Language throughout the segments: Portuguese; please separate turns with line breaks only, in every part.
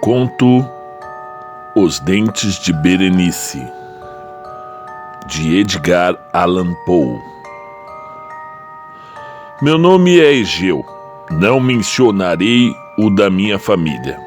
Conto Os Dentes de Berenice, de Edgar Allan Poe. Meu nome é Egeu. Não mencionarei o da minha família.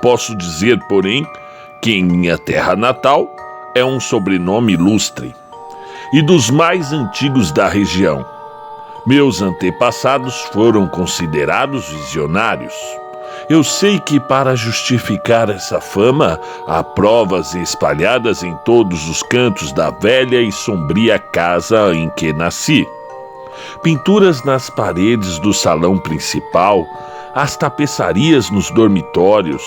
Posso dizer, porém, que em minha terra natal é um sobrenome ilustre e dos mais antigos da região. Meus antepassados foram considerados visionários. Eu sei que para justificar essa fama, há provas espalhadas em todos os cantos da velha e sombria casa em que nasci. Pinturas nas paredes do salão principal, as tapeçarias nos dormitórios,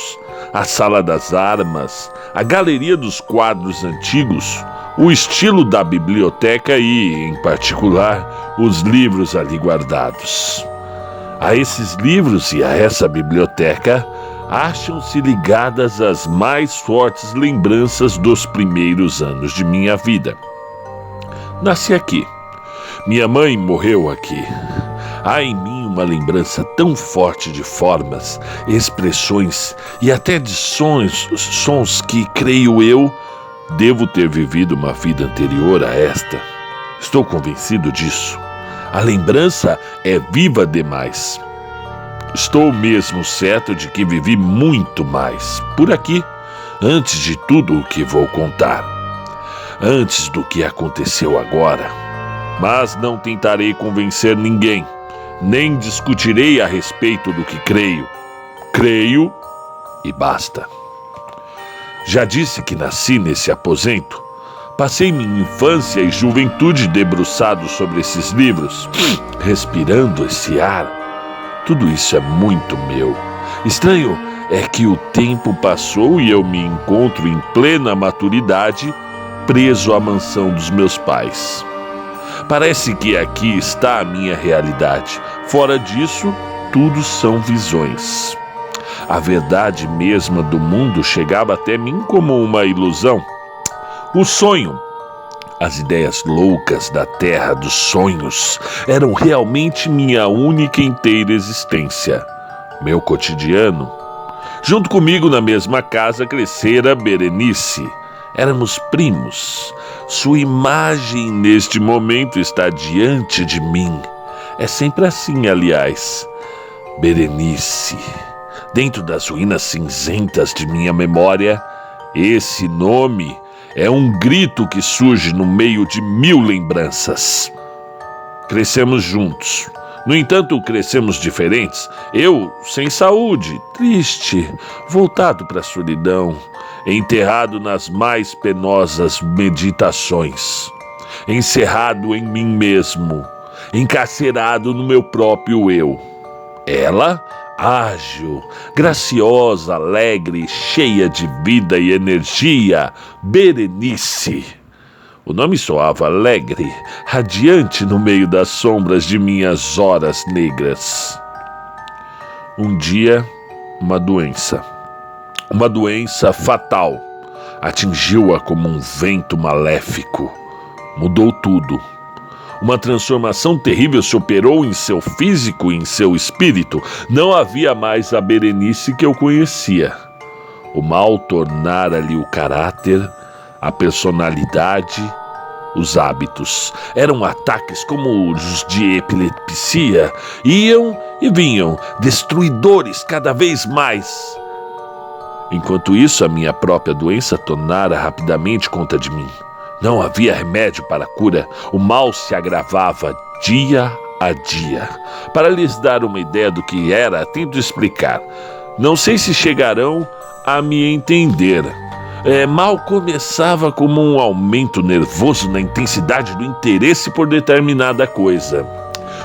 a sala das armas, a galeria dos quadros antigos, o estilo da biblioteca e, em particular, os livros ali guardados. A esses livros e a essa biblioteca acham-se ligadas as mais fortes lembranças dos primeiros anos de minha vida. Nasci aqui. Minha mãe morreu aqui. Há em mim uma lembrança tão forte de formas, expressões e até de sons que, creio eu, devo ter vivido uma vida anterior a esta. Estou convencido disso. A lembrança é viva demais. Estou mesmo certo de que vivi muito mais por aqui, antes de tudo o que vou contar, antes do que aconteceu agora. Mas não tentarei convencer ninguém, nem discutirei a respeito do que creio. Creio e basta. Já disse que nasci nesse aposento. Passei minha infância e juventude debruçado sobre esses livros, respirando esse ar. Tudo isso é muito meu. Estranho é que o tempo passou e eu me encontro em plena maturidade, preso à mansão dos meus pais. Parece que aqui está a minha realidade. Fora disso, tudo são visões. A verdade mesma do mundo chegava até mim como uma ilusão. O sonho, as ideias loucas da terra dos sonhos, eram realmente minha única e inteira existência, meu cotidiano. Junto comigo na mesma casa crescera Berenice. Éramos primos. Sua imagem neste momento está diante de mim. É sempre assim, aliás. Berenice. Dentro das ruínas cinzentas de minha memória, esse nome é um grito que surge no meio de 1000 lembranças. Crescemos juntos. No entanto, crescemos diferentes. Eu, sem saúde, triste, voltado para a solidão, enterrado nas mais penosas meditações, encerrado em mim mesmo, encarcerado no meu próprio eu. Ela, ágil, graciosa, alegre, cheia de vida e energia, Berenice. O nome soava alegre, radiante no meio das sombras de minhas horas negras. Um dia, uma doença fatal, atingiu-a como um vento maléfico. Mudou tudo. Uma transformação terrível se operou em seu físico e em seu espírito. Não havia mais a Berenice que eu conhecia. O mal tornara-lhe o caráter, a personalidade, os hábitos. Eram ataques como os de epilepsia. Iam e vinham, destruidores cada vez mais. Enquanto isso, a minha própria doença tornara rapidamente conta de mim. Não havia remédio para a cura. O mal se agravava dia a dia. Para lhes dar uma ideia do que era, tento explicar. Não sei se chegarão a me entender. Mal começava como um aumento nervoso na intensidade do interesse por determinada coisa.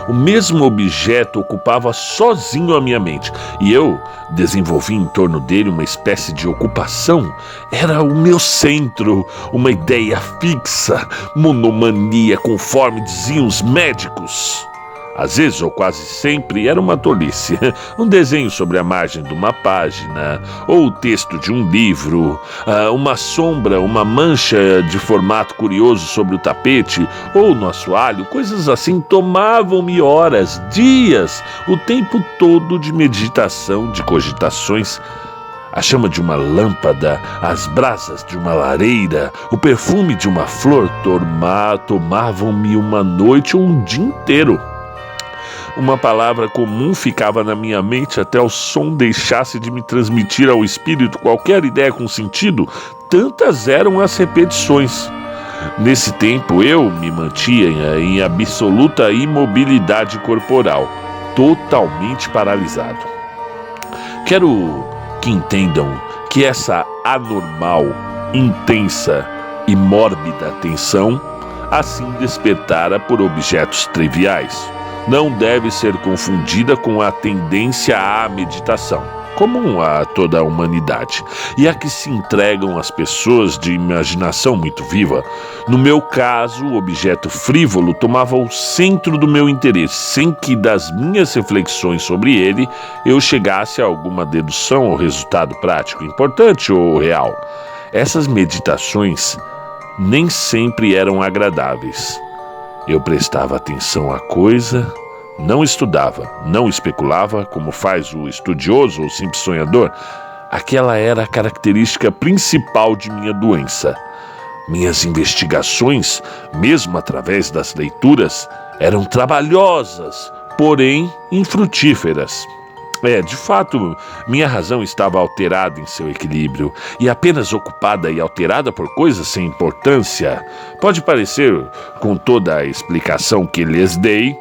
O mesmo objeto ocupava sozinho a minha mente, e eu desenvolvi em torno dele uma espécie de ocupação. Era o meu centro, uma ideia fixa, monomania, conforme diziam os médicos. Às vezes, ou quase sempre, era uma tolice. Um desenho sobre a margem de uma página, ou o texto de um livro, uma sombra, uma mancha de formato curioso sobre o tapete, ou no assoalho. Coisas assim tomavam-me horas, dias, o tempo todo de meditação, de cogitações, A chama de uma lâmpada, as brasas de uma lareira, o perfume de uma flor tomavam-me uma noite ou um dia inteiro. Uma palavra comum ficava na minha mente até o som deixasse de me transmitir ao espírito qualquer ideia com sentido, tantas eram as repetições. Nesse tempo eu me mantinha em absoluta imobilidade corporal, totalmente paralisado. Quero que entendam que essa anormal, intensa e mórbida atenção assim despertara por objetos triviais não deve ser confundida com a tendência à meditação, comum a toda a humanidade, e a que se entregam as pessoas de imaginação muito viva. No meu caso, o objeto frívolo tomava o centro do meu interesse, sem que das minhas reflexões sobre ele eu chegasse a alguma dedução ou resultado prático, importante ou real. Essas meditações nem sempre eram agradáveis. Eu prestava atenção à coisa, não estudava, não especulava, como faz o estudioso ou simples sonhador. Aquela era a característica principal de minha doença. Minhas investigações, mesmo através das leituras, eram trabalhosas, porém infrutíferas. De fato, minha razão estava alterada em seu equilíbrio e apenas ocupada e alterada por coisas sem importância. Pode parecer, com toda a explicação que lhes dei,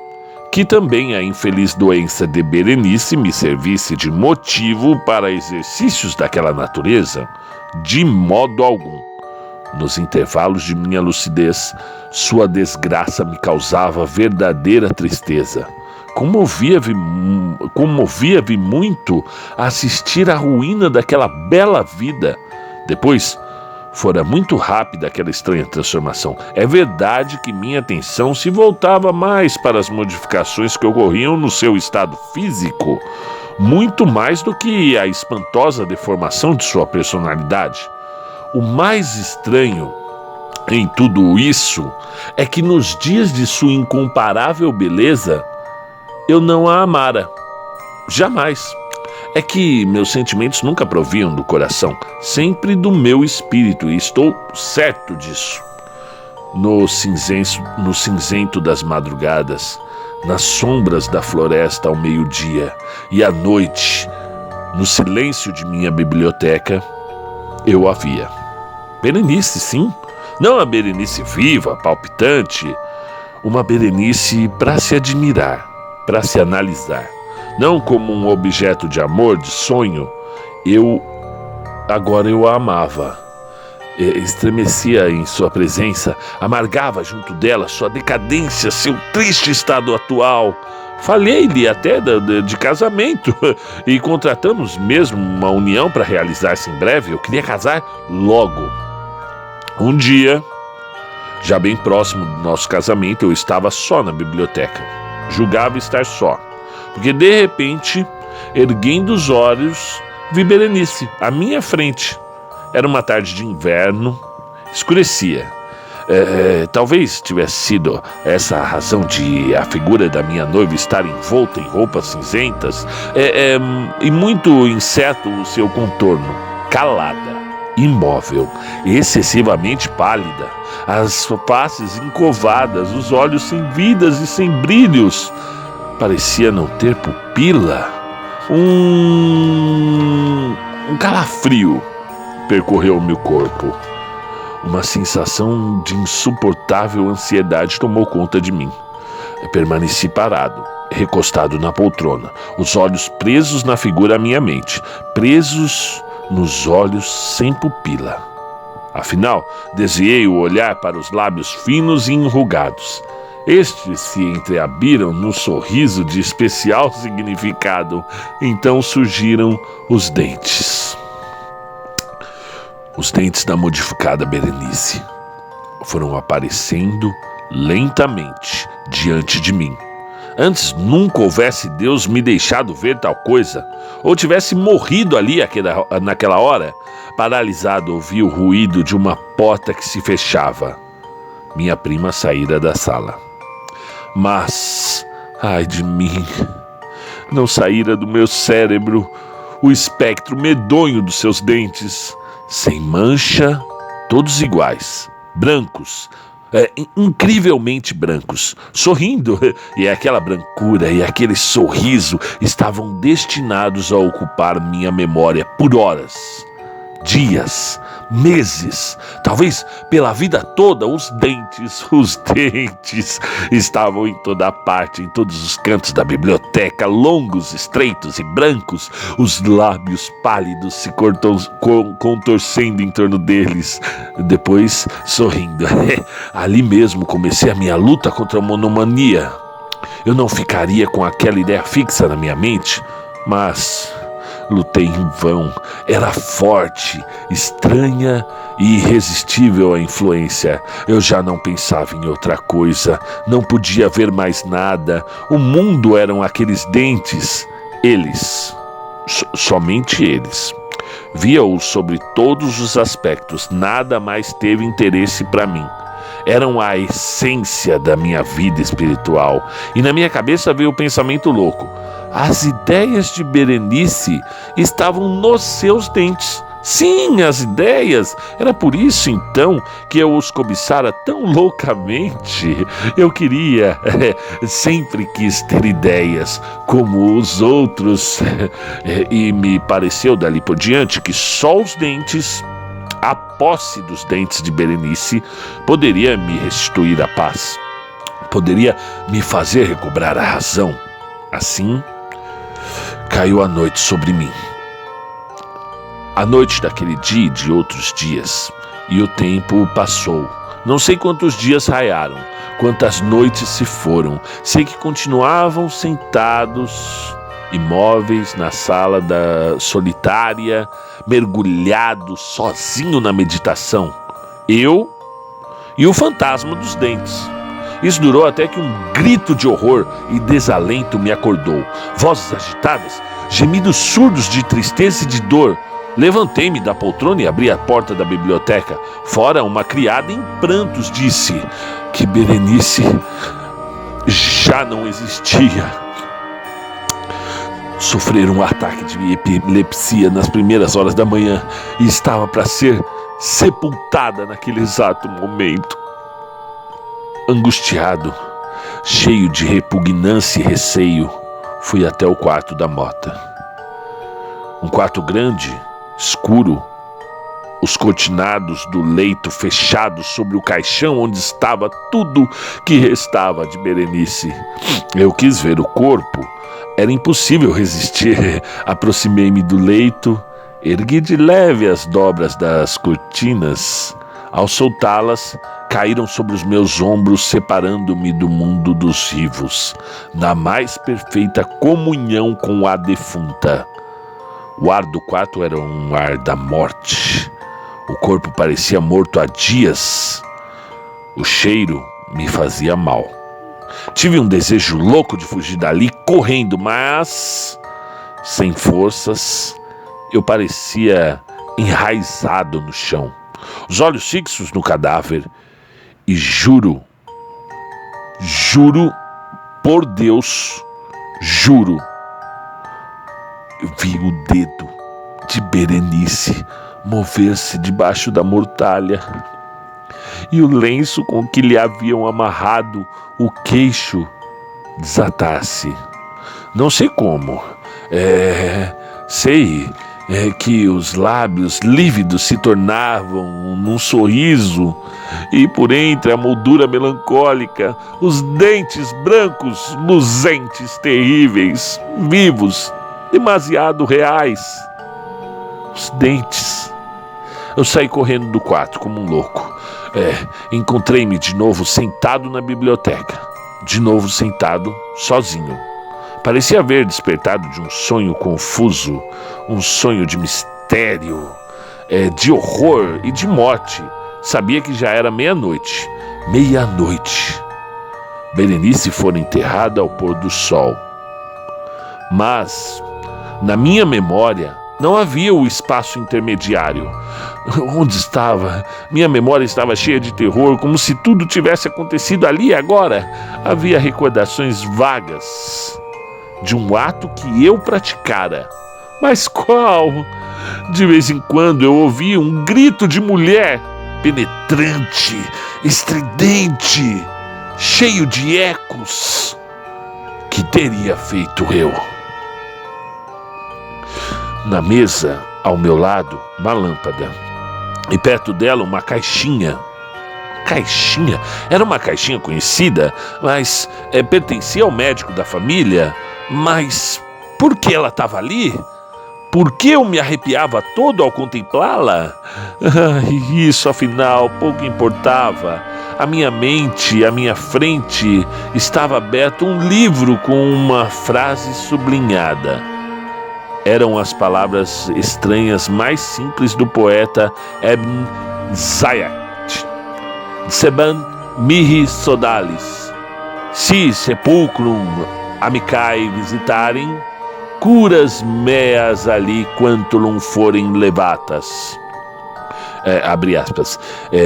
que também a infeliz doença de Berenice me servisse de motivo para exercícios daquela natureza. De modo algum. Nos intervalos de minha lucidez, sua desgraça me causava verdadeira tristeza. Comovia-me muito a assistir à ruína daquela bela vida. Depois, fora muito rápida aquela estranha transformação. É verdade que minha atenção se voltava mais para as modificações que ocorriam no seu estado físico, muito mais do que a espantosa deformação de sua personalidade. O mais estranho em tudo isso é que nos dias de sua incomparável beleza, eu não a amara. Jamais. É que meus sentimentos nunca provinham do coração, sempre do meu espírito, e estou certo disso. No cinzento das madrugadas, nas sombras da floresta ao meio-dia e à noite, no silêncio de minha biblioteca, eu a via. Berenice, sim. Não a Berenice viva, palpitante. Uma Berenice para se admirar, para se analisar. Não como um objeto de amor, de sonho. Agora eu a amava. Estremecia em sua presença, amargava junto dela sua decadência, seu triste estado atual. Falei-lhe até de casamento e contratamos mesmo uma união para realizar-se em breve. Eu queria casar logo. Um dia, já bem próximo do nosso casamento, eu estava só na biblioteca. Julgava estar só, porque de repente, erguendo os olhos, vi Berenice à minha frente. Era uma tarde de inverno, escurecia. Talvez tivesse sido essa a razão de a figura da minha noiva estar envolta em roupas cinzentas e muito incerto o seu contorno, calada, imóvel, excessivamente pálida, as faces encovadas, os olhos sem vidas e sem brilhos. Parecia não ter pupila. Um calafrio percorreu o meu corpo. Uma sensação de insuportável ansiedade tomou conta de mim. Eu permaneci parado, recostado na poltrona, os olhos presos na figura à minha mente, presos nos olhos sem pupila. Afinal, desviei o olhar para os lábios finos e enrugados. Estes se entreabriram num sorriso de especial significado. Então surgiram os dentes. Os dentes da modificada Berenice foram aparecendo lentamente diante de mim. Antes nunca houvesse Deus me deixado ver tal coisa, ou tivesse morrido ali naquela hora. Paralisado, ouvi o ruído de uma porta que se fechava. Minha prima saíra da sala. Mas, ai de mim, não saíra do meu cérebro o espectro medonho dos seus dentes, sem mancha, todos iguais, brancos, incrivelmente brancos, sorrindo, e aquela brancura e aquele sorriso estavam destinados a ocupar minha memória por horas, dias, meses, talvez pela vida toda. Os dentes estavam em toda parte, em todos os cantos da biblioteca, longos, estreitos e brancos, os lábios pálidos se contorcendo em torno deles, depois sorrindo. Ali mesmo comecei a minha luta contra a monomania. Eu não ficaria com aquela ideia fixa na minha mente, mas lutei em vão. Era forte, estranha e irresistível a influência. Eu já não pensava em outra coisa, não podia ver mais nada. O mundo eram aqueles dentes. Eles, somente eles. Via-os sobre todos os aspectos, nada mais teve interesse para mim. Eram a essência da minha vida espiritual. E na minha cabeça veio o pensamento louco: as ideias de Berenice estavam nos seus dentes. Sim, as ideias. Era por isso então que eu os cobiçara tão loucamente. Eu queria, sempre quis ter ideias como os outros. E me pareceu dali por diante que só os dentes, a posse dos dentes de Berenice, poderia me restituir a paz, poderia me fazer recobrar a razão. Assim, caiu a noite sobre mim. A noite daquele dia e de outros dias. E o tempo passou. Não sei quantos dias raiaram, quantas noites se foram. Sei que continuavam sentados, imóveis na sala da solitária, mergulhado sozinho na meditação. Eu e o fantasma dos dentes. Isso durou até que um grito de horror e desalento me acordou. Vozes agitadas, gemidos surdos de tristeza e de dor. Levantei-me da poltrona e abri a porta da biblioteca. Fora, uma criada em prantos disse que Berenice já não existia. Sofrera um ataque de epilepsia nas primeiras horas da manhã e estava para ser sepultada naquele exato momento. Angustiado, cheio de repugnância e receio, fui até o quarto da Mota. Um quarto grande, escuro, os cortinados do leito fechados sobre o caixão onde estava tudo que restava de Berenice. Eu quis ver o corpo. Era impossível resistir. Aproximei-me do leito, ergui de leve as dobras das cortinas. Ao soltá-las, caíram sobre os meus ombros, separando-me do mundo dos vivos, na mais perfeita comunhão com a defunta. O ar do quarto era um ar da morte. O corpo parecia morto há dias. O cheiro me fazia mal. Tive um desejo louco de fugir dali, correndo, mas sem forças. Eu parecia enraizado no chão, os olhos fixos no cadáver, e juro por Deus, juro, vi o dedo de Berenice mover-se debaixo da mortalha e o lenço com que lhe haviam amarrado o queixo desatar-se. Não sei como, sei que os lábios lívidos se tornavam num sorriso e por entre a moldura melancólica, os dentes brancos, luzentes, terríveis, vivos, demasiado reais. Os dentes. Eu saí correndo do quarto como um louco. Encontrei-me de novo sentado na biblioteca. De novo sentado, sozinho. Parecia haver despertado de um sonho confuso, um sonho de mistério, de horror e de morte. Sabia que já era meia-noite. Meia-noite. Berenice fora enterrada ao pôr do sol. Mas, na minha memória, não havia o espaço intermediário. Onde estava? Minha memória estava cheia de terror, como se tudo tivesse acontecido ali e agora. Havia recordações vagas de um ato que eu praticara, Mas qual? De vez em quando eu ouvia um grito de mulher, penetrante, estridente, cheio de ecos. Que teria feito eu? Na mesa, ao meu lado, uma lâmpada. E perto dela, uma caixinha. Caixinha? Era uma caixinha conhecida, mas pertencia ao médico da família. Mas por que ela estava ali? Por que eu me arrepiava todo ao contemplá-la? Isso, afinal, pouco importava. À minha mente, à minha frente, estava aberto um livro com uma frase sublinhada. Eram as palavras estranhas mais simples do poeta Ebn Zayat. Seban mihi sodalis. Si sepulcrum amicae visitarem, curas meas ali quantulum forem levatas. Abre aspas.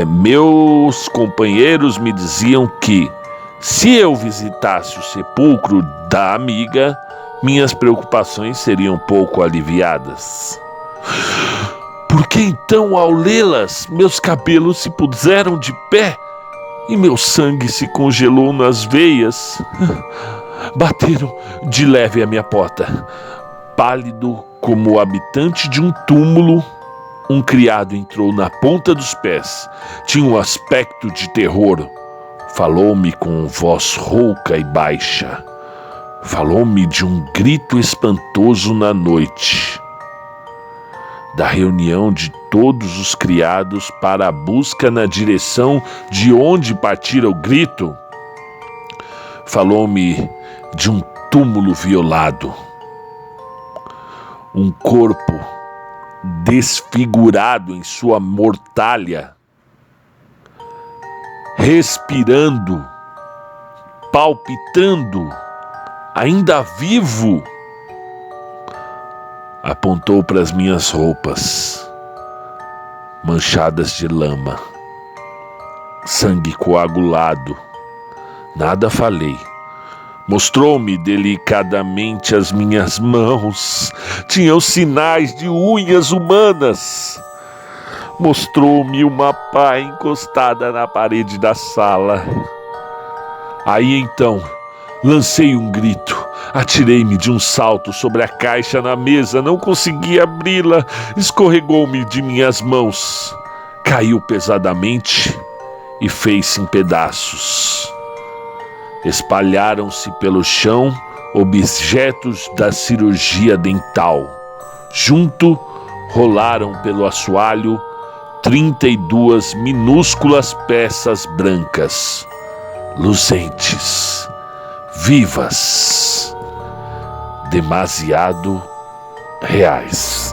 Meus companheiros me diziam que, se eu visitasse o sepulcro da amiga, minhas preocupações seriam pouco aliviadas. Por que então, ao lê-las, meus cabelos se puseram de pé e meu sangue se congelou nas veias? Bateram de leve à minha porta. Pálido como o habitante de um túmulo, um criado entrou na ponta dos pés. Tinha um aspecto de terror. Falou-me com voz rouca e baixa. Falou-me de um grito espantoso na noite. Da reunião de todos os criados para a busca na direção de onde partira o grito. Falou-me de um túmulo violado. Um corpo desfigurado em sua mortalha, respirando, palpitando, ainda vivo. Apontou para as minhas roupas, manchadas de lama, sangue coagulado. Nada falei. Mostrou-me delicadamente as minhas mãos. Tinham sinais de unhas humanas. Mostrou-me uma pá encostada na parede da sala. Aí então, lancei um grito. Atirei-me de um salto sobre a caixa na mesa. Não consegui abri-la. Escorregou-me de minhas mãos. Caiu pesadamente e fez-se em pedaços. Espalharam-se pelo chão objetos da cirurgia dental. Junto, rolaram pelo assoalho 32 minúsculas peças brancas, luzentes, vivas, demasiado reais.